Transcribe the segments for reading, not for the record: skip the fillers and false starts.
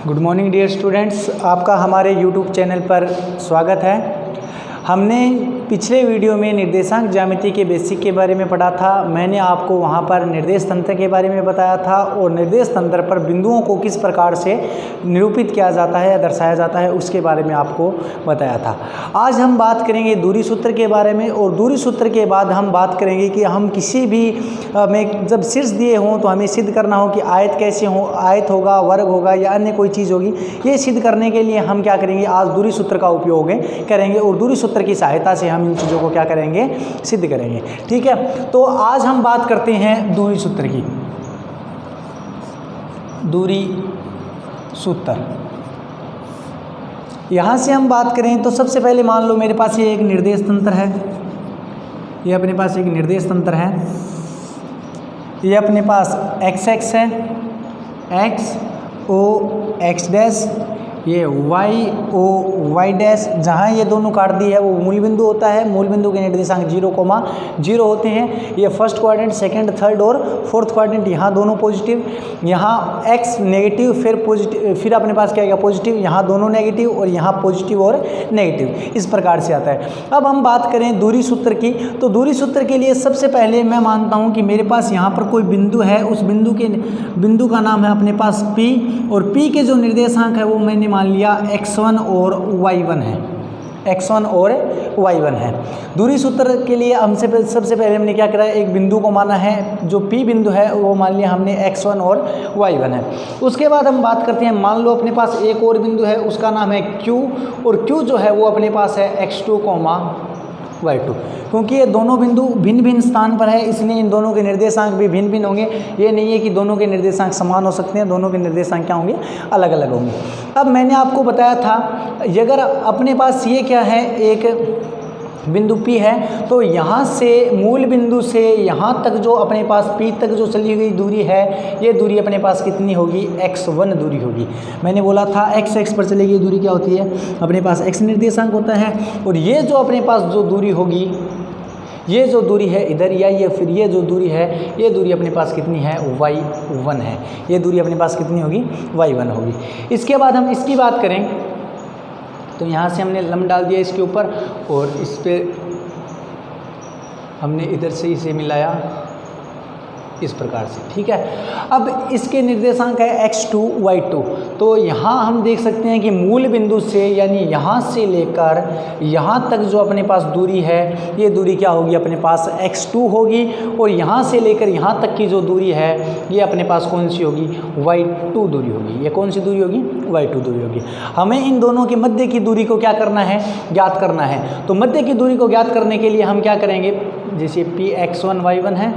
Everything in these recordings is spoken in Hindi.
गुड मॉर्निंग डियर स्टूडेंट्स, आपका हमारे यूट्यूब चैनल पर स्वागत है। हमने पिछले वीडियो में निर्देशांक ज्यामिति के बेसिक के बारे में पढ़ा था। मैंने आपको वहां पर निर्देश तंत्र के बारे में बताया था और निर्देश तंत्र पर बिंदुओं को किस प्रकार से निरूपित किया जाता है या दर्शाया जाता है उसके बारे में आपको बताया था। आज हम बात करेंगे दूरी सूत्र के बारे में और दूरी सूत्र के बाद हम बात करेंगे कि हम किसी भी में जब शीर्ष दिए हों तो हमें सिद्ध करना हो कि आयत कैसे हो, आयत होगा, वर्ग होगा या अन्य कोई चीज़ होगी। ये सिद्ध करने के लिए हम क्या करेंगे, आज दूरी सूत्र का उपयोग करेंगे और दूरी सूत्र की सहायता से हम इन चीज़ों को क्या करेंगे, सिद्ध करेंगे। ठीक है, तो आज हम बात करते हैं दूरी सूत्र की। दूरी सूत्र यहाँ से हम बात करें तो सबसे पहले मान लो मेरे पास ये एक निर्देश तंत्र है, ये अपने पास एक निर्देश तंत्र है, ये अपने पास एक्स एक्स है, एक्स ओ एक्स डैश, ये वाई ओ वाई डैश। जहाँ ये दोनों काट दी है वो मूल बिंदु होता है। मूल बिंदु के निर्देशांक 0,0 होते हैं। ये फर्स्ट क्वाड्रेंट, सेकंड, थर्ड और फोर्थ क्वाड्रेंट, यहाँ दोनों पॉजिटिव, यहाँ एक्स नेगेटिव फिर पॉजिटिव, फिर अपने पास क्या आएगा पॉजिटिव, यहाँ दोनों नेगेटिव और यहाँ पॉजिटिव और नेगेटिव, इस प्रकार से आता है। अब हम बात करें दूरी सूत्र की, तो दूरी सूत्र के लिए सबसे पहले मैं मानता हूँ कि मेरे पास यहाँ पर कोई बिंदु है, उस बिंदु का नाम है अपने पास P, और P के जो निर्देशांक है वो मैंने मान लिया x1 और y1 है, x1 और y1 है। दूरी सूत्र के लिए हमसे सबसे पहले हमने क्या करा है, एक बिंदु को माना है, जो P बिंदु है वो मान लिया हमने x1 और y1 है। उसके बाद हम बात करते हैं, मान लो अपने पास एक और बिंदु है, उसका नाम है Q, और Q जो है वो अपने पास है x2, y2। क्योंकि ये दोनों बिंदु भिन्न भिन्न स्थान पर है, इसलिए इन दोनों के निर्देशांक भी भिन्न भिन्न होंगे। ये नहीं है कि दोनों के निर्देशांक समान हो सकते हैं, दोनों के निर्देशांक क्या होंगे, अलग अलग होंगे। अब मैंने आपको बताया था, अगर अपने पास ये क्या है, एक बिंदु P है, तो यहाँ से मूल बिंदु से यहाँ तक जो अपने पास P तक जो चली गई दूरी है, ये दूरी अपने पास कितनी होगी, x1 दूरी होगी। मैंने बोला था x x पर चली गई दूरी क्या होती है, अपने पास x निर्देशांक होता है। और ये जो अपने पास जो दूरी होगी, ये जो दूरी है इधर, या ये फिर ये जो दूरी है, ये दूरी अपने पास कितनी है, y1 है। ये दूरी अपने पास कितनी होगी, y1 होगी। इसके बाद हम इसकी बात करें तो यहाँ से हमने लंब डाल दिया इसके ऊपर, और इस पे हमने इधर से इसे मिलाया इस प्रकार से। ठीक है, अब इसके निर्देशांक है x2 y2। तो यहाँ हम देख सकते हैं कि मूल बिंदु से, यानी यहाँ से लेकर यहाँ तक जो अपने पास दूरी है, ये दूरी क्या होगी, अपने पास x2 होगी, और यहाँ से लेकर यहाँ तक की जो दूरी है ये अपने पास कौन सी होगी, y2 दूरी होगी। ये कौन सी दूरी होगी, y2 दूरी होगी। हमें इन दोनों के मध्य की दूरी को क्या करना है, ज्ञात करना है। तो मध्य की दूरी को ज्ञात करने के लिए हम क्या करेंगे, जैसे P x1 y1 है,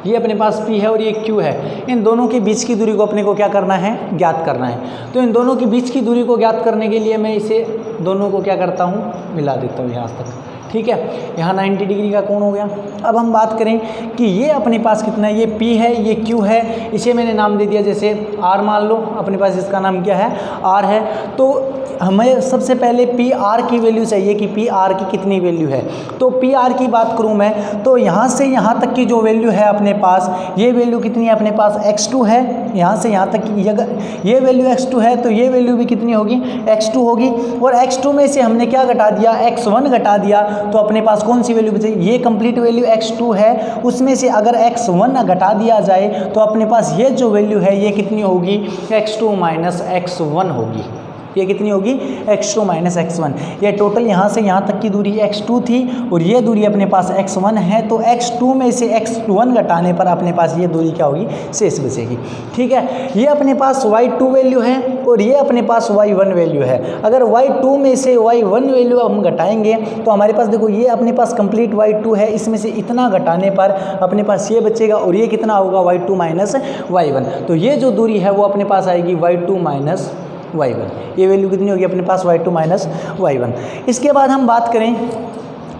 ये अपने पास P है और ये Q है, इन दोनों के बीच की दूरी को अपने को क्या करना है, ज्ञात करना है। तो इन दोनों के बीच की दूरी को ज्ञात करने के लिए मैं इसे दोनों को क्या करता हूँ, मिला देता हूँ यहाँ तक। ठीक है, यहाँ 90 डिग्री का कोण हो गया। अब हम बात करें कि ये अपने पास कितना है, ये P है, ये Q है, इसे मैंने नाम दे दिया जैसे R मान लो, अपने पास इसका नाम क्या है, R है। तो हमें सबसे पहले PR की वैल्यू चाहिए कि PR की कितनी वैल्यू है। तो PR की बात करूँ मैं, तो यहाँ से यहाँ तक की जो वैल्यू है अपने पास, ये वैल्यू कितनी है, अपने पास x2 है। यहाँ से यहाँ तक की अगर ये वैल्यू x2 है तो ये वैल्यू भी कितनी होगी, x2 होगी। और x2 में से हमने क्या घटा दिया, x1 घटा दिया, तो अपने पास कौन सी वैल्यू बची, ये कंप्लीट वैल्यू x2 है। उसमें से अगर x1 घटा दिया जाए तो अपने पास ये जो वैल्यू है ये कितनी होगी, x2 माइनस x1 होगी। ये कितनी होगी, x2 माइनस x1। ये टोटल यहाँ से यहाँ तक की दूरी x2 थी और ये दूरी अपने पास x1 है। तो x2 में से x1 घटाने पर अपने पास ये दूरी क्या होगी, शेष बचेगी। ठीक है, ये अपने पास y2 वैल्यू है और ये अपने पास y1 वैल्यू है। अगर y2 में से y1 वैल्यू हम घटाएंगे तो हमारे पास देखो, ये अपने पास कंप्लीट y2 है, इसमें से इतना घटाने पर अपने पास ये बचेगा, और ये कितना होगा, y2 माइनस y1। तो ये जो दूरी है वो अपने पास आएगी y2 माइनस y1। ये वैल्यू कितनी होगी, अपने पास y2 माइनस y1। इसके बाद हम बात करें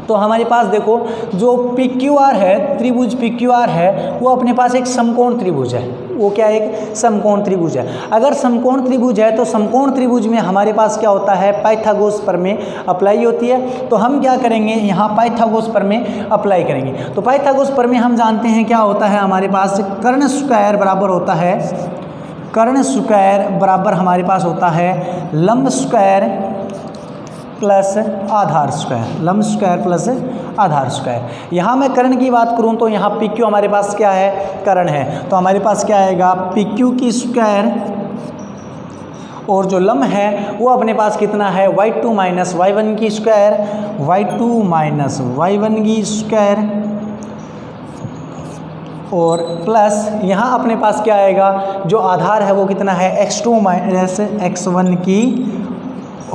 तो हमारे पास देखो, जो PQR है, त्रिभुज PQR है, वो अपने पास एक समकोण त्रिभुज है। वो क्या है, एक समकोण त्रिभुज है। अगर समकोण त्रिभुज है तो समकोण त्रिभुज में हमारे पास क्या होता है, पाइथागोरस प्रमेय अप्लाई होती है। तो हम क्या करेंगे, यहाँ पाइथागोरस प्रमेय अप्लाई करेंगे। तो पाइथागोरस प्रमेय हम जानते हैं क्या होता है, हमारे पास कर्ण स्क्वायर बराबर होता है कर्ण स्क्वायर बराबर हमारे पास होता है लंब स्क्वायर प्लस आधार स्क्वायर, लंब स्क्वायर प्लस आधार स्क्वायर। यहाँ मैं कर्ण की बात करूँ तो यहाँ पी क्यू हमारे पास क्या है, कर्ण है, तो हमारे पास क्या आएगा पी क्यू की स्क्वायर और जो लंब है वो अपने पास कितना है y2 माइनस y1 की स्क्वायर, y2 माइनस y1 की स्क्वायर और प्लस यहाँ अपने पास क्या आएगा जो आधार है वो कितना है x2 माइनस x1 की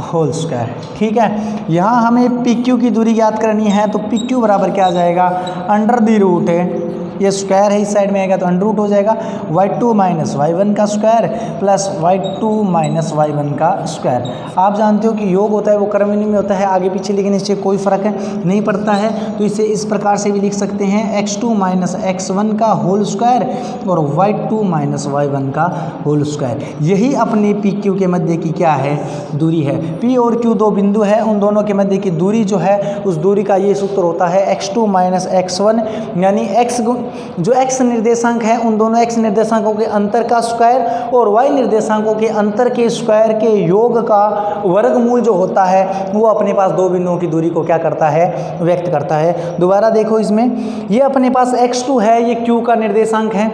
होल स्क्वायर। ठीक है, यहाँ हमें पी क्यू की दूरी ज्ञात करनी है तो पी क्यू बराबर क्या आ जाएगा अंडर द रूट है, ये स्क्वायर है इस साइड में आएगा तो अंडर रूट हो जाएगा y2 माइनस y1 का square plus y2 minus y1 का स्क्वायर। आप जानते हो कि योग होता है वो क्रमनी में होता है आगे पीछे, लेकिन इससे कोई फ़र्क नहीं पड़ता है, तो इसे इस प्रकार से भी लिख सकते हैं x2 माइनस x1 का होल स्क्वायर और y2 माइनस y1 का होल स्क्वायर। यही अपने पी क्यू के मध्य की क्या है दूरी है। पी और क्यू दो बिंदु है, उन दोनों के मध्य की दूरी जो है उस दूरी का ये सूत्र होता है x2 माइनस x1, यानी x जो x निर्देशांक है उन दोनों x निर्देशांकों के अंतर का स्क्वायर और y निर्देशांकों के अंतर के स्क्वायर के योग का वर्गमूल जो होता है वो अपने पास दो बिंदुओं की दूरी को क्या करता है व्यक्त करता है। दोबारा देखो इसमें ये अपने पास x2 है, ये q का निर्देशांक है,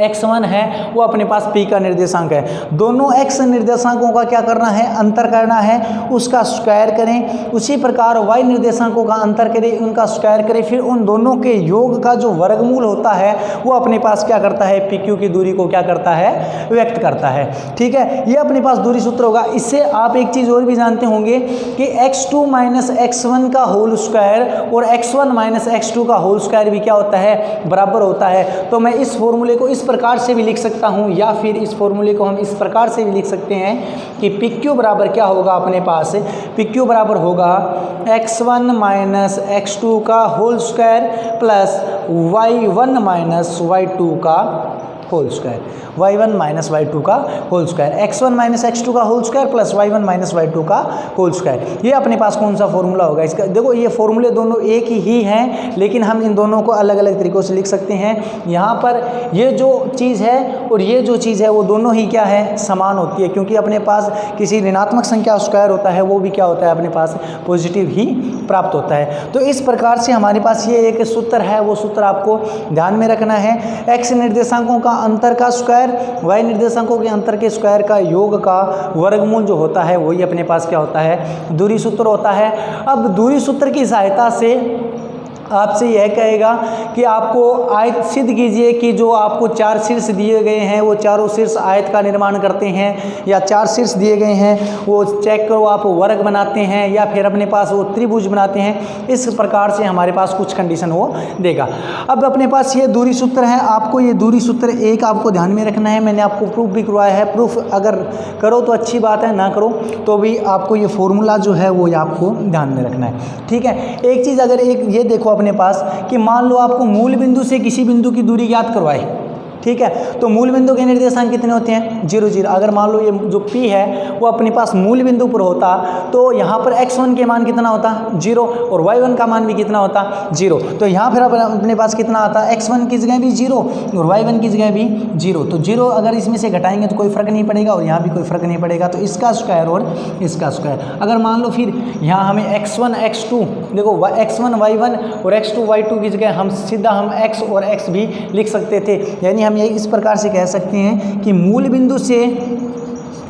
x1 है वो अपने पास p का निर्देशांक है। दोनों x निर्देशांकों का क्या करना है अंतर करना है, उसका स्क्वायर करें। उसी प्रकार y निर्देशांकों का अंतर करें, उनका स्क्वायर करें, फिर उन दोनों के योग का जो वर्गमूल होता है वो अपने पास क्या करता है पी क्यू की दूरी को क्या करता है व्यक्त करता है। ठीक है, ये अपने पास दूरी सूत्र होगा। इससे आप एक चीज़ और भी जानते होंगे कि x2 माइनस x1 का होल स्क्वायर और x1 माइनस x2 का होल स्क्वायर भी क्या होता है बराबर होता है। तो मैं इस फॉर्मूले को इस प्रकार से भी लिख सकता हूं या फिर इस फॉर्मूले को हम इस प्रकार से भी लिख सकते हैं कि पी क्यू बराबर क्या होगा अपने पास, पी क्यू बराबर होगा x1 माइनस x2 का whole square plus y1 minus y2 का whole square, y1 minus y2 का whole square, x1 minus x2 का whole square plus y1 minus y2 का होल स्क्वायर। ये अपने पास कौन सा फॉर्मूला होगा इसका। देखो ये फॉर्मूले दोनों एक ही हैं, लेकिन हम इन दोनों को अलग अलग तरीक़ों से लिख सकते हैं। यहाँ पर ये जो चीज़ है और ये जो चीज़ है वो दोनों ही क्या है समान होती है, क्योंकि अपने पास किसी ऋणात्मक संख्या स्क्वायर होता है वो भी क्या होता है अपने पास पॉजिटिव ही प्राप्त होता है। तो इस प्रकार से हमारे पास ये एक सूत्र है, वो सूत्र आपको ध्यान में रखना है। x निर्देशांकों का अंतर का स्क्वायर y निर्देशांकों के अंतर के स्क्वायर का योग का वर्गमूल जो होता है वही अपने पास क्या होता है दूरी सूत्र होता है। अब दूरी सूत्र की सहायता से आपसे यह कहेगा कि आपको आयत सिद्ध कीजिए कि जो आपको चार शीर्ष दिए गए हैं वो चारों शीर्ष आयत का निर्माण करते हैं, या चार शीर्ष दिए गए हैं वो चेक करो आप वर्ग बनाते हैं या फिर अपने पास वो त्रिभुज बनाते हैं। इस प्रकार से हमारे पास कुछ कंडीशन वो देगा। अब अपने पास ये दूरी सूत्र है, आपको ये दूरी सूत्र एक आपको ध्यान में रखना है। मैंने आपको प्रूफ भी करवाया है, प्रूफ अगर करो तो अच्छी बात है, ना करो तो भी आपको ये फॉर्मूला जो है वो आपको ध्यान में रखना है। ठीक है, एक चीज़ अगर एक ये देखो अपने पास कि मान लो आपको मूल बिंदु से किसी बिंदु की दूरी ज्ञात करवाए, ठीक है, तो मूल बिंदु के निर्देशांक कितने होते हैं 0 0। अगर मान लो ये जो P है वो अपने पास मूल बिंदु पर होता तो यहाँ पर x1 के मान कितना होता 0 और y1 का मान भी कितना होता 0। तो यहाँ फिर अपने पास कितना आता x1 की जगह भी 0 और y1 की जगह भी 0। तो 0 अगर इसमें से घटाएंगे तो कोई फ़र्क नहीं पड़ेगा और यहाँ भी कोई फ़र्क नहीं पड़ेगा, तो इसका स्क्वायर और इसका स्क्वायर। अगर मान लो फिर यहाँ हमें x1 x2 देखो x1 y1 और x2 y2 की जगह हम सीधा हम x और x भी लिख सकते थे। यानी हम ये इस प्रकार से कह सकते हैं कि मूल बिंदु से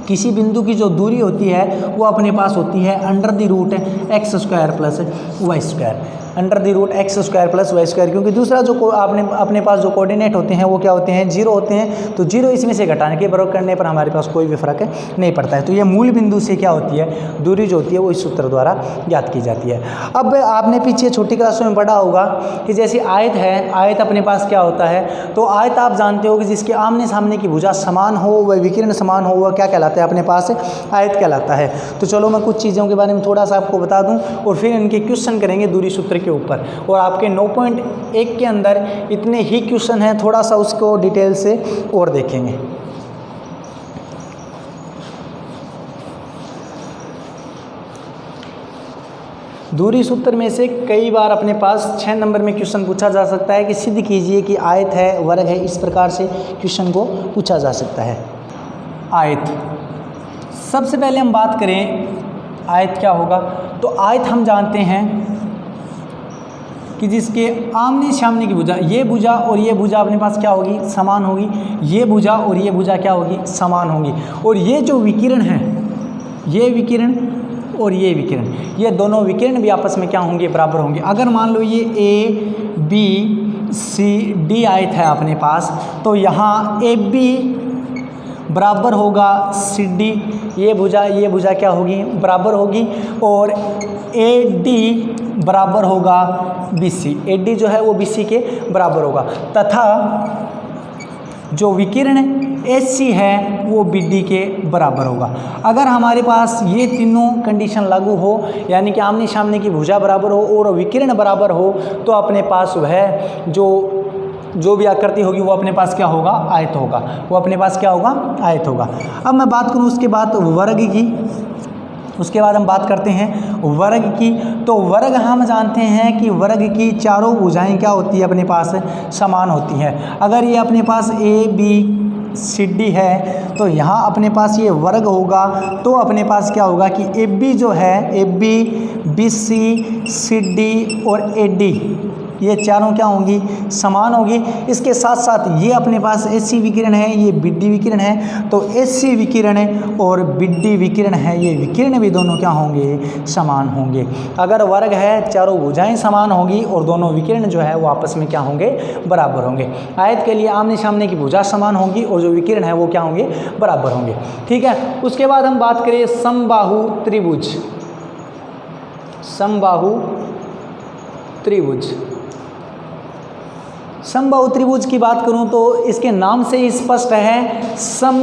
किसी बिंदु की जो दूरी होती है वो अपने पास होती है under the root X square plus Y square, under the root X square plus Y square. क्योंकि दूसरा जो आपने अपने पास जो कोऑर्डिनेट होते हैं वो क्या होते हैं 0 होते हैं, तो 0 इसमें से घटाने के बराबर करने पर हमारे पास कोई भी फर्क नहीं पड़ता है। तो ये मूल बिंदु से क्या होती है दूरी जो होती है वो इस सूत्र द्वारा ज्ञात की जाती है। अब आपने पीछे छोटी क्लासों में पढ़ा होगा कि जैसे आयत है, आयत अपने पास क्या होता है, तो आयत आप जानते हो कि जिसके आमने सामने की भुजा समान हो वह विकिरण समान हो वह क्या कहलाता है अपने पास आयत कहलाता है। तो चलो मैं कुछ चीज़ों के बारे में थोड़ा सा आपको बता दूं और फिर इनके क्वेश्चन करेंगे दूरी सूत्र के ऊपर। और आपके 9.1 के अंदर इतने ही क्वेश्चन हैं, थोड़ा सा उसको डिटेल से और देखेंगे। दूरी सूत्र में से कई बार अपने पास 6 नंबर में क्वेश्चन पूछा जा सकता है कि सिद्ध कीजिए कि आयत है वर्ग है, इस प्रकार से क्वेश्चन को पूछा जा सकता है। आयत। सबसे पहले हम बात करें आयत क्या होगा, तो आयत हम जानते हैं कि जिसके आमने सामने की भुजा, ये भुजा और ये भुजा अपने पास क्या होगी, समान होगी। ये भुजा और ये भुजा क्या होगी, समान होगी। और ये जो विकिरण है, ये विकिरण और ये विकिरण, ये दोनों विकिरण भी आपस में क्या होंगे, बराबर होंगे। अगर मान लो ये ए बी सी डी आयत है अपने पास, तो यहाँ ए बी बराबर होगा सी डी, ये भुजा क्या होगी, बराबर होगी। और ए डी बराबर होगा बी सी, ए डी जो है वो बी सी के बराबर होगा। तथा जो विकिरण एच सी है वो बी डी के बराबर होगा। अगर हमारे पास ये तीनों कंडीशन लागू हो, यानी कि आमने सामने की भुजा बराबर हो और विकिरण बराबर हो, तो अपने पास वह जो भी आकृति होगी वो अपने पास क्या होगा, आयत होगा। वो अपने पास क्या होगा, आयत होगा। अब मैं बात करूँ उसके बाद वर्ग की, उसके बाद हम बात करते हैं वर्ग की। तो वर्ग हम जानते हैं कि वर्ग की चारों भुजाएं क्या होती है, अपने पास समान होती हैं। अगर ये अपने पास ए बी सी डी है, तो यहाँ अपने पास ये वर्ग होगा, तो अपने पास क्या होगा कि ए बी जो है, A B B C C D और ए डी, ये चारों क्या होंगी, समान होगी। इसके साथ साथ ये अपने पास एच सी विकिरण है, ये बी डी विकिरण है, तो एच सी विकिरण और बी डी विकिरण है, ये विकिरण भी दोनों क्या होंगे, समान होंगे। अगर वर्ग है, चारों भुजाएं समान होंगी और दोनों विकिरण जो है वो आपस में क्या होंगे, बराबर होंगे। आयत के लिए आमने सामने की भुजा समान होंगी और जो विकिरण है वो क्या होंगे, बराबर होंगे। ठीक है। उसके बाद हम बात करें समबाहु त्रिभुज। समबाहु त्रिभुज, समबाहु त्रिभुज की बात करूं तो इसके नाम से ही स्पष्ट है, सम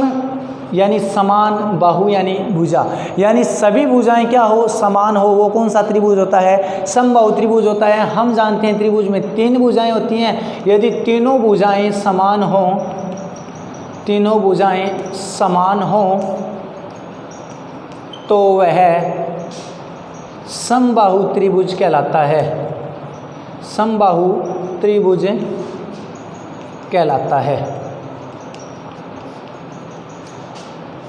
यानी समान, बाहु यानी भुजा, यानी सभी भुजाएं क्या हो, समान हो। वो कौन सा त्रिभुज होता है, समबाहु त्रिभुज होता है। हम जानते हैं त्रिभुज में 3 भुजाएं होती हैं। यदि तीनों भुजाएं समान हो, तीनों भुजाएं समान हो, तो वह समबाहु त्रिभुज कहलाता है। समबाहु त्रिभुज कहलाता है।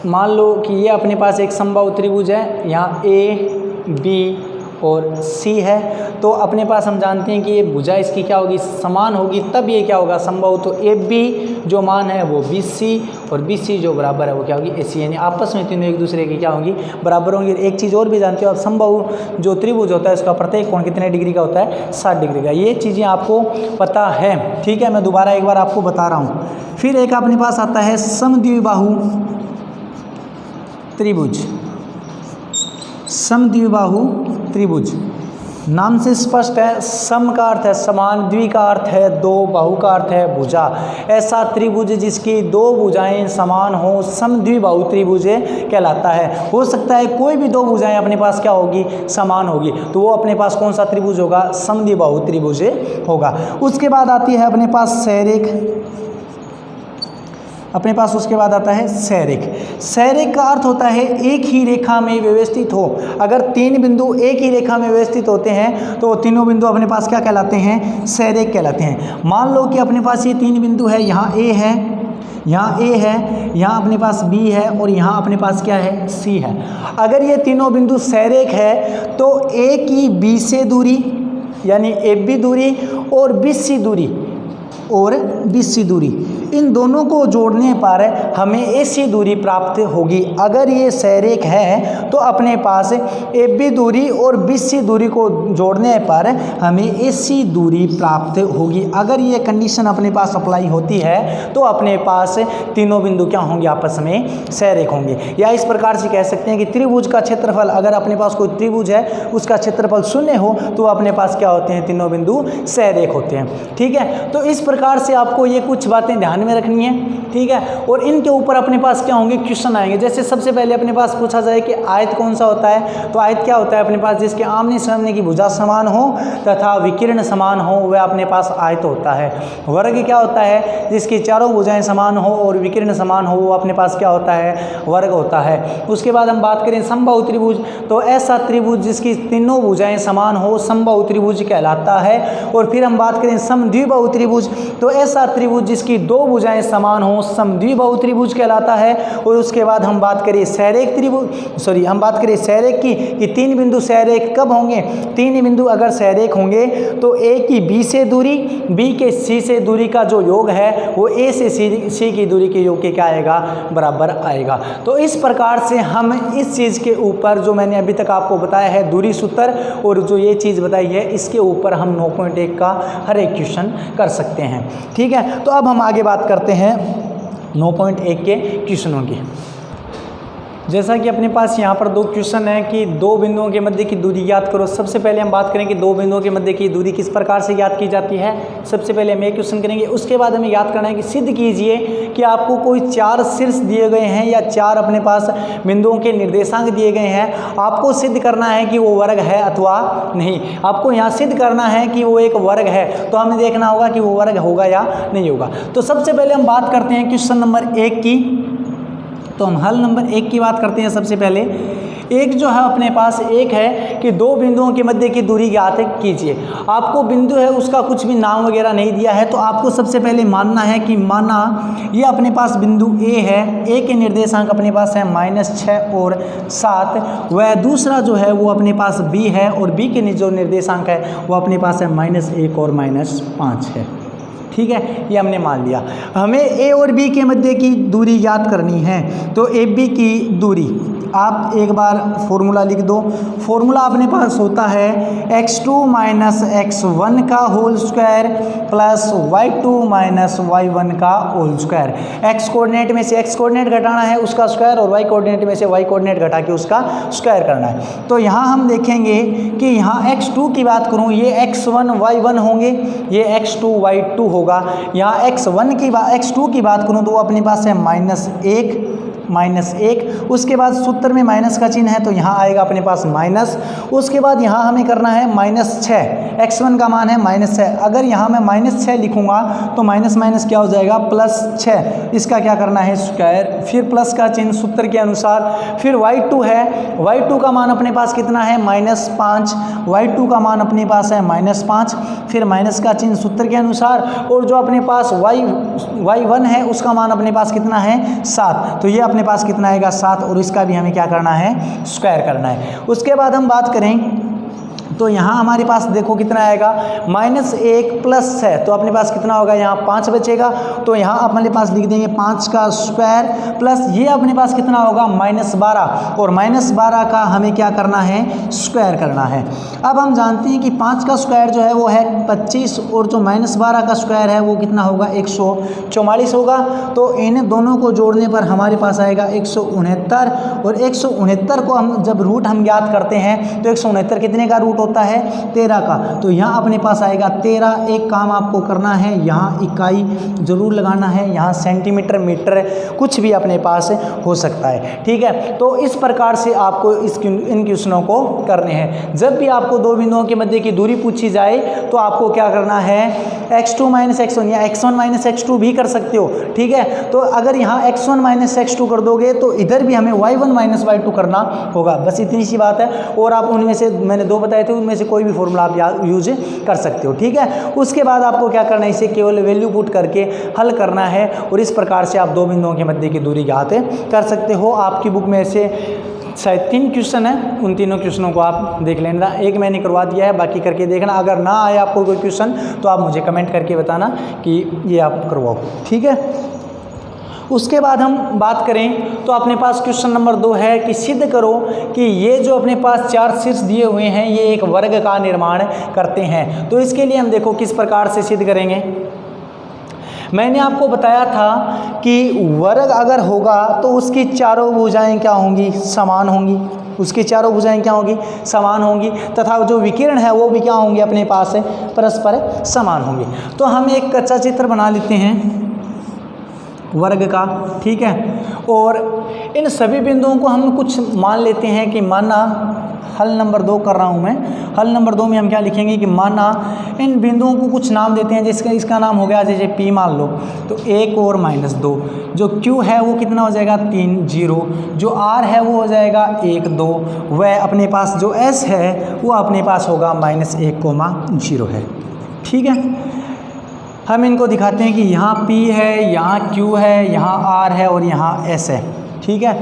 मान लो कि ये अपने पास एक समबाहु त्रिभुज है, यहाँ ए बी और सी है, तो अपने पास हम जानते हैं कि ये भुजा इसकी क्या होगी, समान होगी, तब ये क्या होगा, समबाहु। तो ए बी जो मान है वो बी सी और बी सी जो बराबर है वो क्या होगी, ए सी, यानी आपस में तीनों एक दूसरे की क्या होंगी, बराबर होंगी। एक चीज़ और भी जानते हो आप, समबाहु जो त्रिभुज होता है उसका प्रत्येक कोण कितने डिग्री का होता है, 60 डिग्री का। ये चीज़ें आपको पता है। ठीक है, मैं दोबारा एक बार आपको बता रहा हूँ। फिर एक अपने पास आता है समद्विबाहु त्रिभुज। समद्विबाहु त्रिभुज नाम से स्पष्ट है, सम का अर्थ है समान, द्वि का अर्थ है दो, बाहु का अर्थ है भुजा। ऐसा त्रिभुज जिसकी 2 भुजाएं समान हो, समद्विबाहु त्रिभुज कहलाता है। हो सकता है कोई भी 2 भुजाएं अपने पास क्या होगी, समान होगी, तो वो अपने पास कौन सा त्रिभुज होगा, समद्विबाहु त्रिभुज होगा। उसके बाद आती है अपने पास सैरेख। अपने पास उसके बाद आता है सैरेख। सैरेख का अर्थ होता है एक ही रेखा में व्यवस्थित हो। अगर 3 बिंदु एक ही रेखा में व्यवस्थित होते हैं तो तीनों बिंदु अपने पास क्या कहलाते हैं, सैरेख कहलाते हैं। मान लो कि अपने पास ये 3 बिंदु है, यहाँ ए है, यहाँ ए है, यहाँ अपने पास बी है और यहाँ अपने पास क्या है, सी है। अगर ये तीनों बिंदु सैरेख है तो ए की बी से दूरी यानी ए बी दूरी और बी सी दूरी इन दोनों को जोड़ने पर हमें ऐसी दूरी प्राप्त होगी। अगर ये सैरेख है तो अपने पास ए बी दूरी और बी सी दूरी को जोड़ने पर हमें ऐसी दूरी प्राप्त होगी। अगर ये कंडीशन अपने पास अप्लाई होती है तो अपने पास तीनों बिंदु क्या होंगे, आपस में सैरेख होंगे। या इस प्रकार से कह सकते हैं कि त्रिभुज का क्षेत्रफल, अगर अपने पास कोई त्रिभुज है उसका क्षेत्रफल 0 हो तो अपने पास क्या होते हैं, तीनों बिंदु सैरेख होते हैं। ठीक है, तो इस प्रकार से आपको ये कुछ बातें ध्यान में रखनी है। ठीक है, और इनके ऊपर अपने पास क्या होंगे, क्वेश्चन आएंगे। जैसे सबसे पहले अपने पास पूछा जाए कि आयत कौन सा होता है, तो आयत क्या होता है अपने पास, जिसके आमने सामने की भुजा समान हो तथा विकिरण समान हो, वह अपने पास आयत होता है। वर्ग क्या होता है, जिसकी चारों भुजाएं समान हो और विकिरण समान हो, वो अपने पास क्या होता है, वर्ग होता है। उसके बाद हम बात करें समबाहु त्रिभुज, तो ऐसा त्रिभुज जिसकी तीनों भुजाएं समान हो समबाहु त्रिभुज कहलाता है। और फिर हम बात करें समद्विबाहु त्रिभुज, तो ऐसा त्रिभुज जिसकी 2 दोनों भुजाएं समान हो समद्विबाहु त्रिभुज कहलाता है। और उसके बाद हम बात करें सैरेख हम बात करें सैरेख की कि तीन बिंदु सैरेख कब होंगे। तीन बिंदु अगर सैरेख होंगे तो ए की बी से दूरी, बी के सी से दूरी का जो योग है वो ए से सी की दूरी के योग के क्या आएगा, बराबर आएगा। तो इस प्रकार से हम इस चीज़ के ऊपर जो मैंने अभी तक आपको बताया है दूरी सूत्र और जो ये चीज़ बताई है इसके ऊपर हम 9.1 का हर एक क्वेश्चन कर सकते हैं। ठीक है, तो अब हम आगे बात करते हैं 9.1 के क्वेश्चनों की। जैसा कि अपने पास यहाँ पर दो क्वेश्चन है कि दो बिंदुओं के मध्य की दूरी ज्ञात करो। सबसे पहले हम बात करें कि दो बिंदुओं के मध्य की दूरी किस प्रकार से ज्ञात की जाती है। सबसे पहले हम एक क्वेश्चन करेंगे, उसके बाद हमें याद करना है कि सिद्ध कीजिए कि आपको कोई चार शीर्ष दिए गए हैं या चार अपने पास बिंदुओं के निर्देशांक दिए गए हैं। आपको सिद्ध करना है कि वो वर्ग है अथवा नहीं। आपको यहाँ सिद्ध करना है कि वो एक वर्ग है, तो हमें देखना होगा कि वो वर्ग होगा या नहीं होगा। तो सबसे पहले हम बात करते हैं क्वेश्चन नंबर 1 की। तो हम हल नंबर 1 की बात करते हैं। सबसे पहले एक जो है अपने पास एक है कि दो बिंदुओं के मध्य की दूरी ज्ञात कीजिए। आपको बिंदु है उसका कुछ भी नाम वगैरह नहीं दिया है, तो आपको सबसे पहले मानना है कि माना ये अपने पास बिंदु ए है, ए के निर्देशांक अपने पास है -6 और 7, वह दूसरा जो है वो अपने पास बी है और बी के जो निर्देशांक है वो अपने पास है -1 और -5 है। ठीक है, ये हमने मान लिया। हमें ए और बी के मध्य की दूरी ज्ञात करनी है। तो ए बी की दूरी आप एक बार फॉर्मूला लिख दो। फॉर्मूला अपने पास होता है x2 - x1 का whole square plus y2 - y1 का होल स्क्वायर। x कोऑर्डिनेट में से x कोऑर्डिनेट घटाना है उसका स्क्वायर और y कोऑर्डिनेट में से y कोऑर्डिनेट घटा के उसका स्क्वायर करना है। तो यहाँ हम देखेंगे कि यहाँ x2 की बात करूँ ये x1 y1 होंगे, ये x2 y2 होगा। यहाँ x2 की बात करूँ तो वो अपने पास है -1, उसके बाद सूत्र में माइनस का चिन्ह है तो यहाँ आएगा अपने पास माइनस। उसके बाद यहाँ हमें करना है -6, x1 का मान है -6। अगर यहाँ मैं -6 लिखूँगा तो माइनस माइनस क्या हो जाएगा +6, इसका क्या करना है स्क्वायर, फिर प्लस का चिन्ह सूत्र के अनुसार। फिर y2 है, y2 का मान अपने पास कितना है -5, y2 का मान अपने पास है -5, फिर माइनस का चिन्ह सूत्र के अनुसार। और जो अपने पास y1 है उसका मान अपने पास कितना है 7, तो ये अपने पास कितना आएगा 7 और इसका भी हमें क्या करना है स्क्वायर करना है। उसके बाद हम बात करें तो यहाँ हमारे पास देखो कितना आएगा -1 +6, तो अपने पास कितना होगा यहाँ 5 बचेगा। तो यहाँ अपने पास लिख देंगे 5 का स्क्वायर प्लस ये अपने पास कितना होगा -12 और -12 का हमें क्या करना है स्क्वायर करना है। अब हम जानते हैं कि 5 का स्क्वायर जो है वो है 25 और जो -12 का स्क्वायर है वो कितना होगा 144 होगा। तो इन दोनों को जोड़ने पर हमारे पास आएगा 169 और 169 को हम जब रूट हम ज्ञात करते हैं तो 169 कितने का रूट होता है 13 का। तो यहाँ अपने पास आएगा 13। एक काम आपको करना है यहाँ इकाई जरूर लगाना है, यहाँ सेंटीमीटर मीटर कुछ भी अपने पास हो सकता है। ठीक है, तो इस प्रकार से आपको इन क्वेश्चनों को करने हैं। जब भी आपको दो बिंदुओं के मध्य की दूरी पूछी जाए तो आपको क्या करना है x2 - x1 या x1 - x2 भी कर सकते हो। ठीक है, तो अगर यहाँ x1 - x2 कर दोगे तो इधर भी हमें y1 - y2 करना होगा, बस इतनी सी बात है। और आप उनमें से मैंने 2 बताए थे उनमें से कोई भी फॉर्मूला आप यूज कर सकते हो। ठीक है, उसके बाद आपको क्या करना है इसे केवल वैल्यू पुट करके हल करना है और इस प्रकार से आप दो बिंदुओं के मध्य की दूरी ज्ञात कर सकते हो। आपकी बुक में से शायद 3 क्वेश्चन है, उन तीनों क्वेश्चनों को आप देख लेना। एक मैंने करवा दिया है, बाकी करके देखना। अगर ना आए आपको कोई क्वेश्चन तो आप मुझे कमेंट करके बताना कि ये आप करवाओ। ठीक है, उसके बाद हम बात करें तो अपने पास क्वेश्चन नंबर 2 है कि सिद्ध करो कि ये जो अपने पास 4 शीर्ष दिए हुए हैं ये एक वर्ग का निर्माण करते हैं। तो इसके लिए हम देखो किस प्रकार से सिद्ध करेंगे। मैंने आपको बताया था कि वर्ग अगर होगा तो उसकी चारों भुजाएं क्या होंगी समान होंगी, उसकी चारों भुजाएं क्या होंगी समान होंगी, तथा जो विकिरण है वो भी क्या होंगे अपने पास परस्पर समान होंगे। तो हम एक कच्चा चित्र बना लेते हैं वर्ग का। ठीक है, और इन सभी बिंदुओं को हम कुछ मान लेते हैं कि माना हल नंबर 2 कर रहा हूँ मैं। हल नंबर 2 में हम क्या लिखेंगे कि माना इन बिंदुओं को कुछ नाम देते हैं, जिसका इसका नाम हो गया जैसे P मान लो तो 1 और -2, जो Q है वो कितना हो जाएगा 3 0, जो R है वो हो जाएगा 1 2, वह अपने पास जो S है वो अपने पास होगा -1 0 है। ठीक है, हम इनको दिखाते हैं कि यहाँ P है, यहाँ Q है, यहाँ R है और यहाँ S है। ठीक है,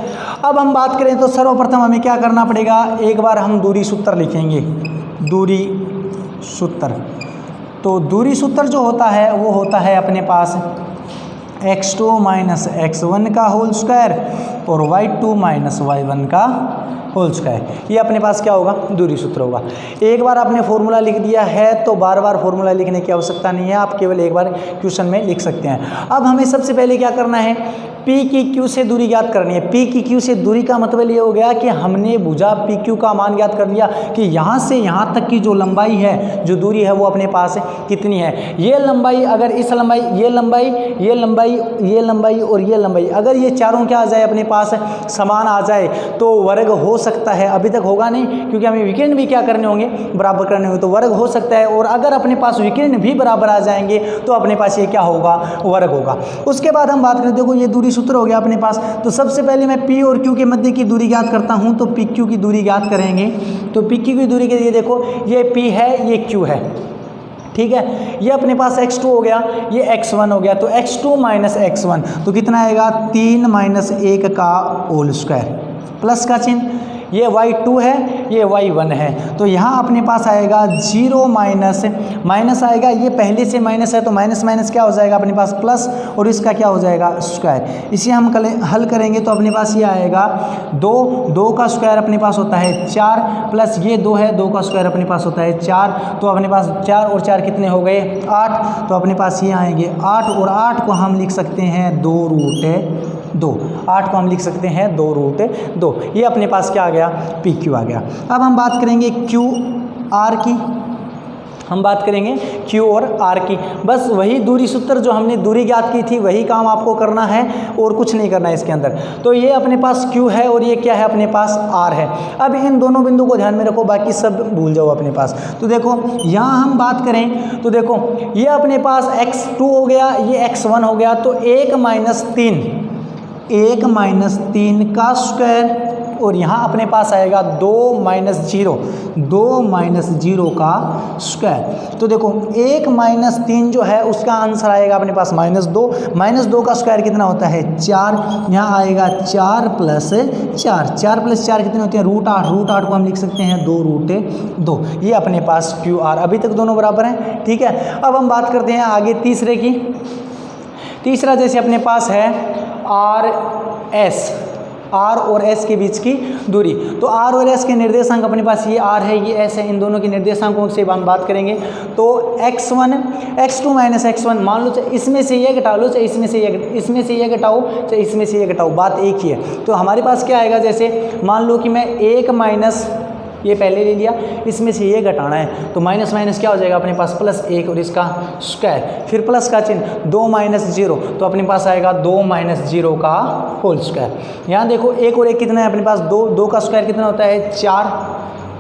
अब हम बात करें तो सर्वप्रथम हमें क्या करना पड़ेगा, एक बार हम दूरी सूत्र लिखेंगे, दूरी सूत्र। तो दूरी सूत्र जो होता है वो होता है अपने पास x2 माइनस x1 का होल स्क्वायर और y2 माइनस y1 का होल स्क्वायर। ये अपने पास क्या होगा, दूरी सूत्र होगा। एक बार आपने फॉर्मूला लिख दिया है तो बार बार फॉर्मूला लिखने की आवश्यकता नहीं है, आप केवल एक बार क्वेश्चन में लिख सकते हैं। अब हमें सबसे पहले क्या करना है, P की Q से दूरी ज्ञात करनी है। P की Q से दूरी का मतलब ये हो गया कि हमने भुजा PQ का मान ज्ञात कर लिया कि यहाँ से यहाँ तक की जो लंबाई है, जो दूरी है वो अपने पास कितनी है। ये लंबाई, अगर इस लंबाई, ये लंबाई, ये लंबाई, ये लंबाई और ये लंबाई, अगर ये चारों क्या आ जाए अपने पास समान आ जाए तो वर्ग हो सकता है। अभी तक होगा नहीं क्योंकि हमें विकर्ण भी क्या करने होंगे, बराबर करने होंगे, तो वर्ग हो सकता है। और अगर अपने पास विकर्ण भी बराबर आ जाएंगे तो अपने पास ये क्या होगा, वर्ग होगा। उसके बाद हम बात करें, देखो ये दूरी सूत्र हो गया अपने पास। तो सबसे पहले मैं P और Q के मध्य की दूरी ज्ञात करता हूं, तो PQ की दूरी ज्ञात करेंगे। तो PQ की दूरी के लिए देखो ये P है, ये Q है, ठीक है। ये अपने पास x2 हो गया, ये x1 हो गया, तो x2 माइनस x1 तो कितना आएगा, 3 माइनस 1 का होल स्क्वायर प्लस का चिन्ह। ये y2 है, ये y1 है, तो यहाँ अपने पास आएगा 0 माइनस माइनस आएगा, ये पहले से माइनस है तो माइनस माइनस क्या हो जाएगा अपने पास प्लस, और इसका क्या हो जाएगा स्क्वायर। इसे हम हल करेंगे तो अपने पास ये आएगा 2 का स्क्वायर अपने पास होता है 4, प्लस ये 2 है, 2 का स्क्वायर अपने पास होता है 4, तो अपने पास 4 और 4 कितने हो गए 8, तो अपने पास ये आएंगे 8, और 8 को हम लिख सकते हैं 2√2, 8 को हम लिख सकते हैं 2√2। ये अपने पास क्या आ गया, PQ आ गया। अब हम बात करेंगे QR की, हम बात करेंगे Q और R की। बस वही दूरी सूत्र जो हमने दूरी ज्ञात की थी वही काम आपको करना है और कुछ नहीं करना है इसके अंदर। तो ये अपने पास Q है और ये क्या है, अपने पास R है। अब इन दोनों बिंदु को ध्यान में रखो, बाकी सब भूल जाओ अपने पास। तो देखो यहाँ हम बात करें तो देखो ये अपने पास x2 हो गया, ये x1 हो गया, तो 1 माइनस 3 का स्क्वायर, और यहाँ अपने पास आएगा 2 माइनस 0 का स्क्वायर। तो देखो 1 माइनस 3 जो है उसका आंसर आएगा अपने पास -2 का स्क्वायर कितना होता है 4, यहाँ आएगा 4 प्लस 4 कितने होते हैं √8 को हम लिख सकते हैं 2√2। ये अपने पास QR, अभी तक दोनों बराबर हैं, ठीक है। अब हम बात करते हैं आगे तीसरे की। तीसरा जैसे अपने पास है R और S के बीच की दूरी, तो R और S के निर्देशांक अपने पास ये R है, ये S है, इन दोनों के निर्देशांकों से हम बात करेंगे। तो x2 माइनस x1, मान लो चाहे इसमें से ये घटा लो, चाहे इसमें से ये घटाओ, चाहे इसमें से ये घटाओ, बात एक ही है। तो हमारे पास क्या आएगा, जैसे मान लो कि मैं 1 माइनस ये पहले ले लिया, इसमें से ये घटाना है, तो माइनस माइनस क्या हो जाएगा अपने पास +1 और इसका स्क्वायर, फिर प्लस का चिन्ह 2 माइनस 0, तो अपने पास आएगा 2 माइनस 0 का होल स्क्वायर। यहाँ देखो 1 और 1 कितना है अपने पास 2 का स्क्वायर कितना होता है 4,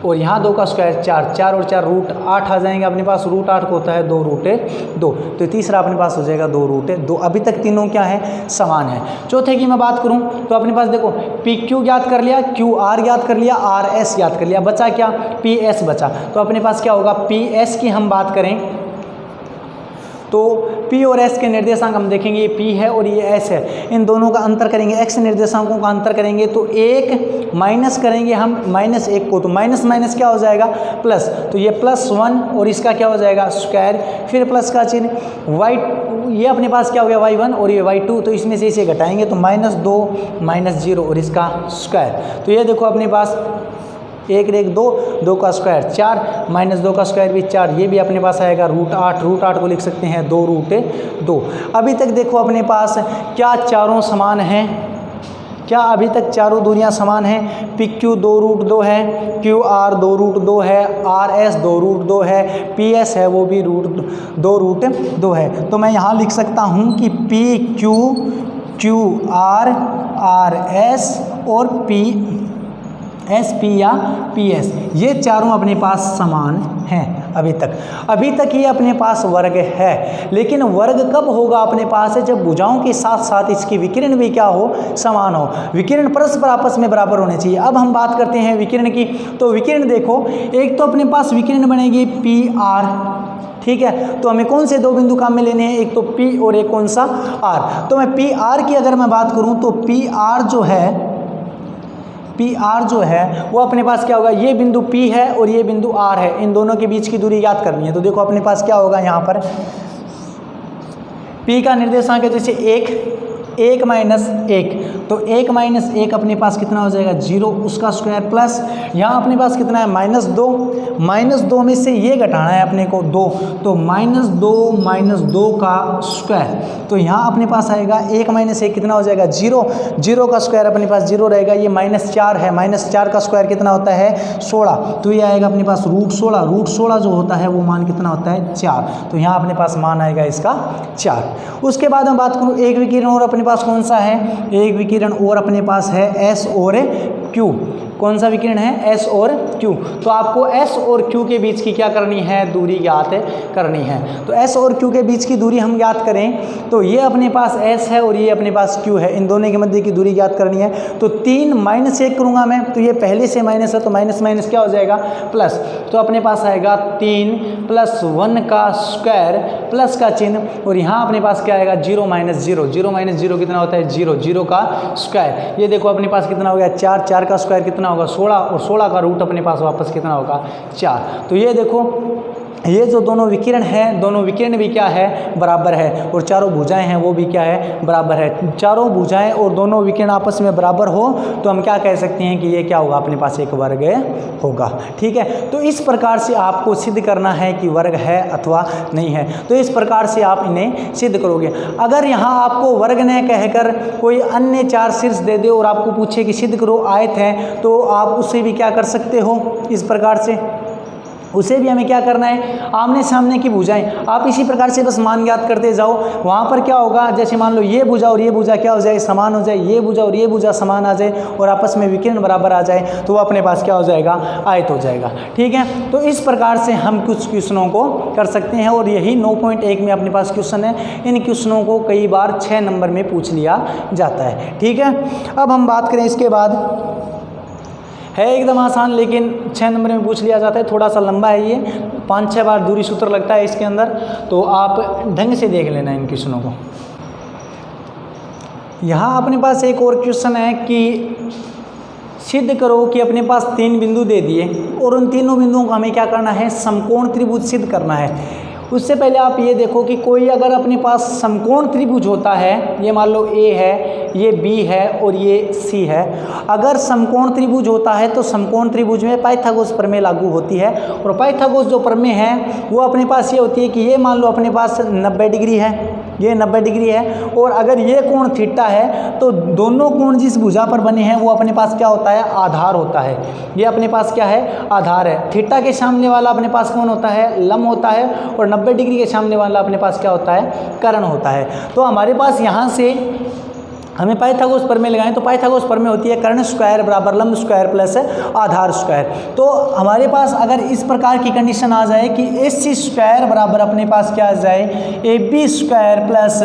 और यहाँ 2 का स्क्वायर 4 और 4 √8 आ जाएंगे अपने पास, √8 को होता है 2√2, तो तीसरा अपने पास हो जाएगा 2√2। अभी तक तीनों क्या है, समान है। चौथे की मैं बात करूँ तो अपने पास देखो PQ ज्ञात कर लिया, QR ज्ञात कर लिया, RS ज्ञात कर लिया, बचा क्या, PS बचा। तो अपने पास क्या होगा, PS की हम बात करें तो P और S के निर्देशांक हम देखेंगे, ये P है और ये S है, इन दोनों का अंतर करेंगे, X निर्देशांकों का अंतर करेंगे, तो 1 माइनस करेंगे हम -1 को, तो माइनस माइनस क्या हो जाएगा प्लस, तो ये +1 और इसका क्या हो जाएगा स्क्वायर, फिर प्लस का चिन्ह ये अपने पास क्या हो गया y1 और ये y2, तो इसमें से इसे घटाएंगे तो -2 माइनस 0 और इसका स्क्वायर। तो ये देखो अपने पास 1 2 का स्क्वायर 4, -2 का स्क्वायर भी 4, ये भी अपने पास आएगा √8 को लिख सकते हैं 2√2। अभी तक देखो अपने पास क्या चारों समान हैं, क्या अभी तक चारों दूरियां समान हैं। PQ 2√2 है, QR 2√2 है, RS 2√2 है, PS है वो भी 2√2 है। तो मैं यहाँ लिख सकता हूँ कि PQ QR RS और SP या PS ये चारों अपने पास समान हैं। अभी तक ये अपने पास वर्ग है, लेकिन वर्ग कब होगा अपने पास है, जब भुजाओं के साथ साथ इसकी विकिरण भी क्या हो, समान हो, विकिरण परस्पर आपस में बराबर होने चाहिए। अब हम बात करते हैं विकिरण की, तो विकिरण देखो, एक तो अपने पास विकिरण बनेगी PR, ठीक है। तो हमें कौन से दो बिंदु काम में लेने हैं, एक तो P और एक कौन सा R। तो मैं PR की अगर मैं बात करूं तो PR जो है वो अपने पास क्या होगा, ये बिंदु P है और ये बिंदु R है, इन दोनों के बीच की दूरी याद करनी है। तो देखो अपने पास क्या होगा, यहाँ पर P का निर्देशांक है जैसे 1 माइनस 1, तो 1 माइनस 1 अपने पास कितना हो जाएगा 0, उसका स्क्वायर प्लस यहाँ अपने पास कितना है -2 में से ये घटाना है अपने को 2, तो -2 का स्क्वायर, तो यहाँ अपने पास आएगा 1 माइनस 1 कितना हो जाएगा 0 का स्क्वायर अपने पास 0 रहेगा, ये -4 है, -4 का स्क्वायर कितना होता है 16, तो ये आएगा अपने पास √16 जो होता है वो मान कितना होता है 4, तो यहाँ अपने पास मान आएगा इसका 4। उसके बाद हम बात करूँ एक विकिरण और अपने पास कौन सा है, एक विकिरण और अपने पास है S और Q। कौन सा विकिरण है, S और Q। तो आपको S और Q के बीच की क्या करनी है, दूरी ज्ञात करनी है। तो S और Q के बीच की दूरी हम ज्ञात करें तो ये अपने पास S है और ये अपने पास Q है, इन दोनों के मध्य की दूरी ज्ञात करनी है। तो 3 माइनस 1 करूँगा मैं, तो ये पहले से माइनस है तो माइनस माइनस क्या हो जाएगा प्लस, तो अपने पास आएगा 3 + 1 का स्क्वायर प्लस का चिन्ह, और यहाँ अपने पास क्या आएगा 0 माइनस 0 कितना होता है 0 का स्क्वायर। ये देखो अपने पास कितना हो गया 4 का स्क्वायर कितना होगा 16, और 16 का रूट अपने पास वापस कितना होगा 4। तो ये देखो ये जो दोनों विकिरण हैं, दोनों विकिरण भी क्या है बराबर है, और चारों भुजाएं हैं वो भी क्या है बराबर है। चारों भुजाएं और दोनों विकिरण आपस में बराबर हो तो हम क्या कह सकते हैं कि ये क्या होगा अपने पास एक वर्ग होगा, ठीक है। तो इस प्रकार से आपको सिद्ध करना है कि वर्ग है अथवा नहीं है, तो इस प्रकार से आप इन्हें सिद्ध करोगे। अगर यहाँ आपको वर्ग न कहकर कोई अन्य 4 शीर्ष दे दे और आपको पूछे कि सिद्ध करो आयत है, तो आप उससे भी क्या कर सकते हो, इस प्रकार से उसे भी हमें क्या करना है, आमने सामने की भुजाएं आप इसी प्रकार से बस मान ज्ञात करते जाओ। वहाँ पर क्या होगा, जैसे मान लो ये भुजा और ये भुजा क्या हो जाए समान हो जाए, ये भुजा और ये भुजा समान आ जाए और आपस में विकिरण बराबर आ जाए, तो वो अपने पास क्या हो जाएगा आयत हो जाएगा, ठीक है। तो इस प्रकार से हम कुछ क्वेश्चनों को कर सकते हैं, और यही 9.1 में अपने पास क्वेश्चन है। इन क्वेश्चनों को कई बार 6 नंबर में पूछ लिया जाता है, ठीक है। अब हम बात करें इसके बाद, है एकदम आसान लेकिन 6 नंबर में पूछ लिया जाता है, थोड़ा सा लंबा है ये, 5-6 बार दूरी सूत्र लगता है इसके अंदर, तो आप ढंग से देख लेना इन क्वेश्चनों को। यहाँ अपने पास एक और क्वेश्चन है कि सिद्ध करो कि अपने पास 3 बिंदु दे दिए और उन तीनों बिंदुओं को हमें क्या करना है, समकोण त्रिभुज सिद्ध करना है। उससे पहले आप ये देखो कि कोई अगर अपने पास समकोण त्रिभुज होता है, ये मान लो A है, ये B है और ये C है, अगर समकोण त्रिभुज होता है तो समकोण त्रिभुज में पाइथागोरस प्रमेय लागू होती है, और पाइथागोरस जो प्रमेय है वो अपने पास ये होती है कि ये मान लो अपने पास 90 डिग्री है, ये 90 डिग्री है, और अगर ये कोण थीटा है तो दोनों कोण जिस भुजा पर बने हैं वो अपने पास क्या होता है, आधार होता है। ये अपने पास क्या है, आधार है। थीटा के सामने वाला अपने पास कौन होता है, लंब होता है, और 90 डिग्री के सामने वाला अपने पास क्या होता है, कर्ण होता है। तो हमारे पास यहाँ से हमें पाइथागोरस प्रमेय लगाएं तो पाइथागोरस प्रमेय होती है कर्ण स्क्वायर बराबर लंब स्क्वायर प्लस आधार स्क्वायर। तो हमारे पास अगर इस प्रकार की कंडीशन आ जाए कि AC स्क्वायर बराबर अपने पास क्या आ जाए, AB square plus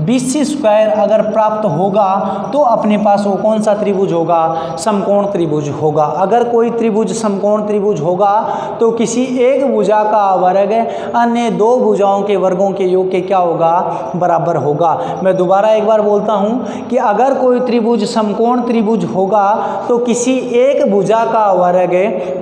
BC square अगर प्राप्त होगा तो अपने पास वो कौन सा त्रिभुज होगा, समकोण त्रिभुज होगा। अगर कोई त्रिभुज समकोण त्रिभुज होगा तो किसी एक भुजा का वर्ग अन्य 2 भुजाओं के वर्गों के योग के क्या होगा, बराबर होगा। मैं दोबारा एक बार बोलता हूँ कि अगर कोई त्रिभुज समकोण त्रिभुज होगा तो किसी एक भुजा का वर्ग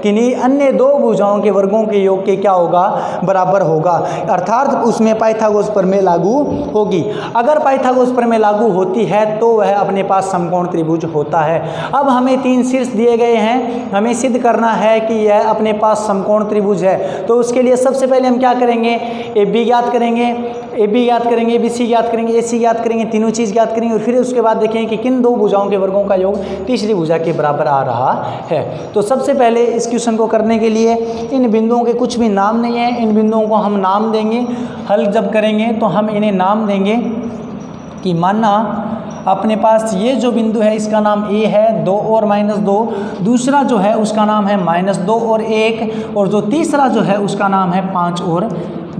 किन्हीं अन्य 2 भुजाओं के वर्गों के योग के क्या होगा, बराबर होगा, अर्थात उसमें पाइथागोरस प्रमेय लागू होगी। अगर पाइथागोरस प्रमेय लागू होती है तो वह अपने पास समकोण त्रिभुज होता है। अब हमें 3 शीर्ष दिए गए हैं, हमें सिद्ध करना है कि यह अपने पास समकोण त्रिभुज है। तो उसके लिए सबसे पहले हम क्या करेंगे, AB ज्ञात करेंगे, AB ज्ञात करेंगे, BC ज्ञात करेंगे, AC ज्ञात करेंगे, तीनों चीज़ ज्ञात करेंगे, और फिर उसके बाद देखेंगे कि किन 2 भुजाओं के वर्गों का योग तीसरी भुजा के बराबर आ रहा है। तो सबसे पहले इस क्वेश्चन को करने के लिए इन बिंदुओं के कुछ भी नाम नहीं है, इन बिंदुओं को हम नाम देंगे। हल जब करेंगे तो हम इन्हें नाम देंगे कि माना अपने पास ये जो बिंदु है इसका नाम A है, 2 और -2, दूसरा जो है उसका नाम है -2 और 1, और जो तीसरा जो है उसका नाम है 5 और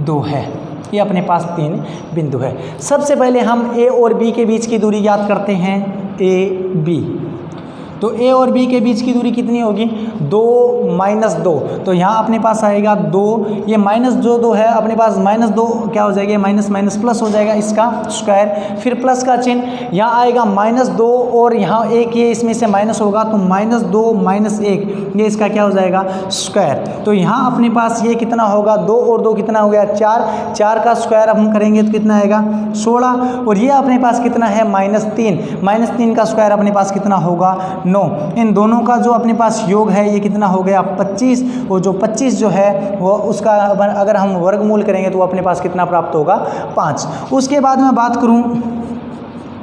2 है। ये अपने पास 3 बिंदु है। सबसे पहले हम A और B के बीच की दूरी याद करते हैं, AB। तो ए और बी के बीच की दूरी कितनी होगी 2 - 2, तो यहाँ अपने पास आएगा 2, ये माइनस जो 2 है अपने पास -2 क्या हो जाएगा, माइनस माइनस प्लस हो जाएगा इसका स्क्वायर, फिर प्लस का चिन्ह यहाँ आएगा -2 और यहाँ एक ये इसमें से माइनस होगा तो -2 - 1 ये इसका क्या हो जाएगा स्क्वायर। तो यहाँ अपने पास ये कितना होगा 2 और 2 कितना हो गया 4, 4 का स्क्वायर अब हम करेंगे तो कितना आएगा 16, और ये अपने पास कितना है -3 का स्क्वायर अपने पास कितना होगा 9। इन दोनों का जो अपने पास योग है ये कितना हो गया 25, और जो 25 जो है वो उसका अगर हम वर्गमूल करेंगे तो वो अपने पास कितना प्राप्त होगा 5। उसके बाद मैं बात करूं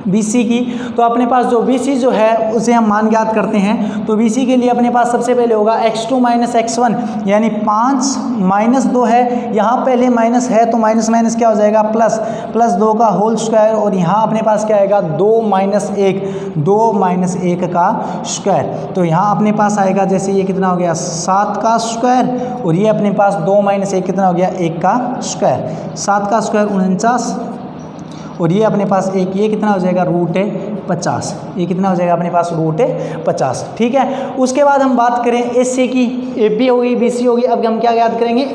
BC की, तो अपने पास जो BC जो है उसे हम मान ज्ञात करते हैं। तो BC के लिए अपने पास सबसे पहले होगा x2 - x1 यानी 5 - 2 है, यहाँ पहले माइनस है तो माइनस माइनस क्या हो जाएगा प्लस, +2 का होल स्क्वायर, और यहाँ अपने पास क्या आएगा 2 - 1 का स्क्वायर। तो यहाँ अपने पास आएगा जैसे ये कितना हो गया 7 का स्क्वायर, और ये अपने पास 2 - 1 कितना हो गया 1 का स्क्वायर, 7 का स्क्वायर 49, और ये अपने पास एक ये कितना हो जाएगा √50, ये कितना हो जाएगा अपने पास √50। ठीक है, उसके बाद हम बात करें AC की, AB होगी BC होगी, अब हम क्या ज्ञात करेंगे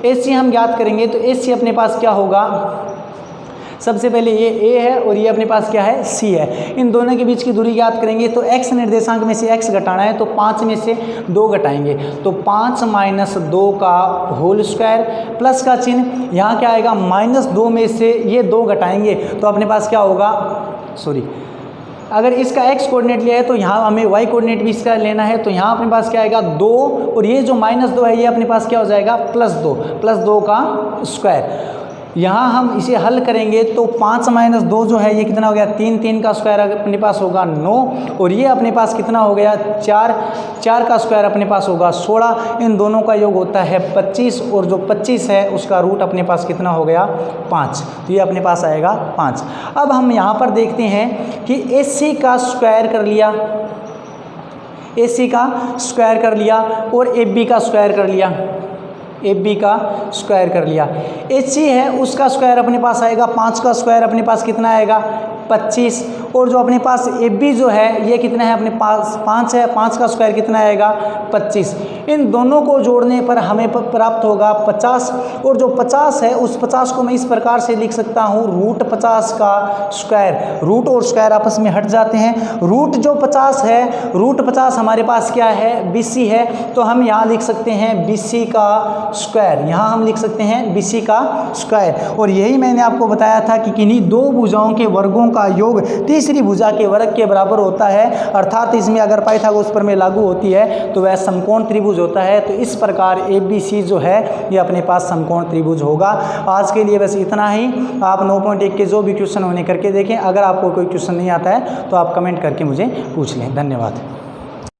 AC हम ज्ञात करेंगे। तो AC अपने पास क्या होगा, सबसे पहले ये A है और ये अपने पास क्या है C है, इन दोनों के बीच की दूरी ज्ञात करेंगे। तो x निर्देशांक में से x घटाना है तो 5 में से 2 घटाएंगे, तो 5 - 2 का होल स्क्वायर, प्लस का चिन्ह, यहाँ क्या आएगा -2 में से ये 2 घटाएंगे तो अपने पास क्या होगा, अगर इसका x कोऑर्डिनेट लिया है तो यहाँ हमें y कोऑर्डिनेट भी इसका लेना है, तो यहाँ अपने पास क्या आएगा 2, और ये जो -2 है ये अपने पास क्या हो जाएगा +2 का स्क्वायर। यहाँ हम इसे हल करेंगे तो 5 - 2 जो है ये कितना हो गया 3 का स्क्वायर अपने पास होगा 9, और ये अपने पास कितना हो गया 4 का स्क्वायर अपने पास होगा 16, इन दोनों का योग होता है 25, और जो 25 है उसका रूट अपने पास कितना हो गया 5, तो ये अपने पास आएगा 5। अब हम यहाँ पर देखते हैं कि AC का स्क्वायर कर लिया, AC का स्क्वायर कर लिया और AB का स्क्वायर कर लिया, AB का स्क्वायर कर लिया। AC है उसका स्क्वायर अपने पास आएगा 5 का स्क्वायर अपने पास कितना आएगा 25, और जो अपने पास AB जो है ये कितना है अपने पास 5 है, 5 का स्क्वायर कितना आएगा 25। इन दोनों को जोड़ने पर हमें प्राप्त होगा 50, और जो 50 है उस 50 को मैं इस प्रकार से लिख सकता हूँ √50 का स्क्वायर। रूट और स्क्वायर आपस में हट जाते हैं, रूट जो 50 है √50 हमारे पास क्या है BC है, तो हम यहाँ लिख सकते हैं BC का स्क्वायर, यहाँ हम लिख सकते हैं BC का स्क्वायर। और यही मैंने आपको बताया था कि किन्हीं दो भुजाओं के वर्गों का योग तीसरी भुजा के वर्ग के बराबर होता है, अर्थात इसमें अगर पाइथागोरस प्रमेय लागू होती है तो वह समकोण त्रिभुज होता है। तो इस प्रकार ABC जो है ये अपने पास समकोण त्रिभुज होगा। आज के लिए बस इतना ही। आप 9.1 के जो भी क्वेश्चन होने करके देखें, अगर आपको कोई क्वेश्चन नहीं आता है तो आप कमेंट करके मुझे पूछ लें। धन्यवाद।